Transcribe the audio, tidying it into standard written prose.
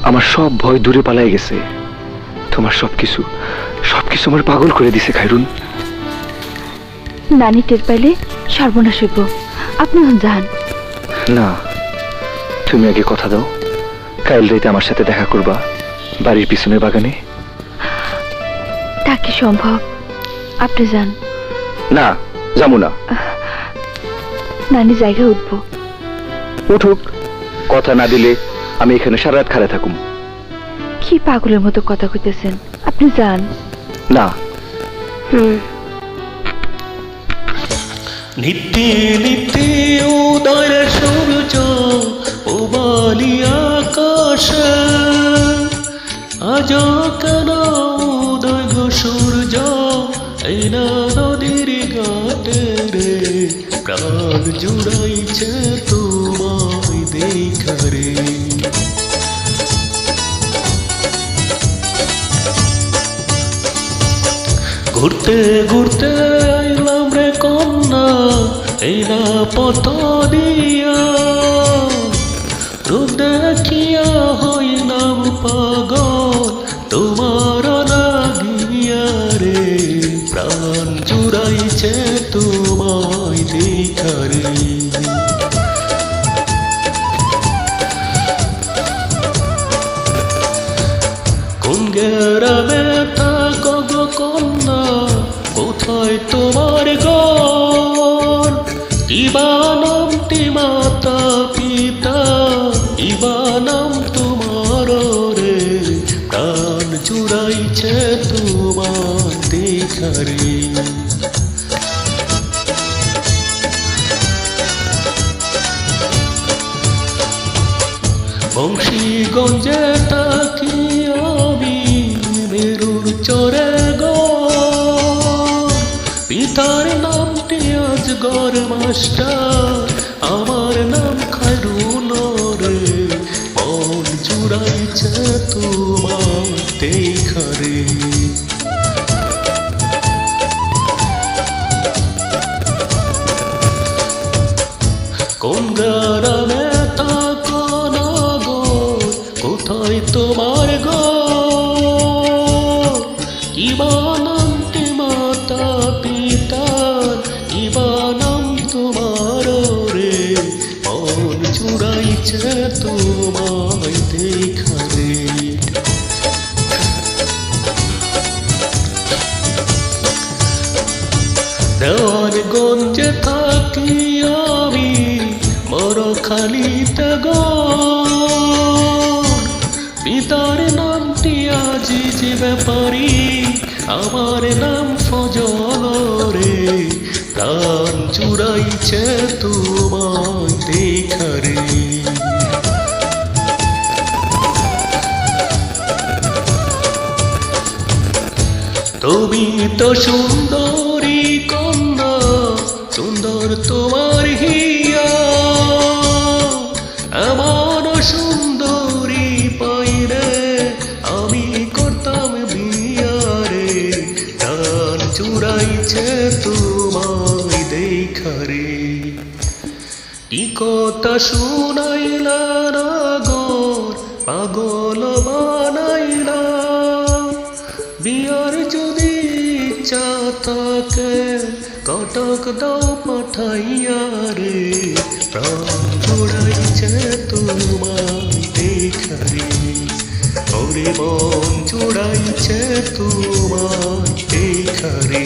আমার সব ভয় দূরে পালাই গেছে। তোমার সবকিছু সবকিছু আমার পাগল করে দিছে খায়রুন। নানি টের পাইলে সর্বনাশ হইব। আপনি যান না, তুমি আগে কথা দাও, কাল রাইতে আমার সাথে দেখা করবা বাড়ির পিছনের বাগানে। তা কি সম্ভব? আপনি যান। না, যাবো না। নানি জায়গায় উঠবো। উঠুক, কথা না দিলে আমি এখানে সারা রাত খাড়া থাকুম। কি পাগলের মতো কথা কইতেছেন? আপনি যান। না। নিত্যে নিত্যে উদয় সূর্য উবালি আকাশ, আজ কেন উদয় গো সূর্য এই না নদীর ঘাটে রে, প্রাণ জুড়াইছে তোমায় দেখা রে। ঘুরতে ঘুরতে আইলাম রে কন্যা এই না পথ দিয়া, রূপ দেখিয়া হইলাম পাগল তোমার লাগিয়া রে, প্রাণ জুড়াইছে তোমায় দেখা রে। কোন গ্রামে থাকো গো কন্যা, কোথায় তোমার ঘর, কিবা নামটি মাতা পিতা, কিবা নাম তোমার রে, প্রাণ জুড়াইছে তোমার দেখা রে। বংশীগঞ্জে থাকি আমি মেরুর চরে গো, পিতার নামটি আজগর মাস্টার, আমার নাম খায়রুন রে, মন জুড়াইছে তোমার দেখা রে। কোন গ্রামে থাকো না গো, কোথায় তোমার গো, কিবা নামটি মাতা পিতার, কিবা নাম তোমার রে, মন জুড়াইছে তোমায় দেখা রে। দেওয়ানগঞ্জে থাকি আমি মরখালিতে গো, পিতার নামটি আজিজ ব্যাপারী, আমার নাম ফজল রে, প্রাণ জুড়াইছে তোমায় দেখা রে। তুমি তো সুন্দরী কন্যা, সুন্দর তোমার হিয়া, এমন সুন্দরী পাইরে আমি করতাম বিয়া রে, প্রাণ জুড়াইছে তোমায় দেখা রে। কি কথা শুনাইলা না গোর, পাগল বানাইলা, বিয়ার যদি ইচ্ছা থাকে কটক দাও পাঠাইয়া রে, প্রাণ জুড়াইছে তোমায় দেখা রে, ওরে মন জুড়াইছে তোমায় দেখা রে।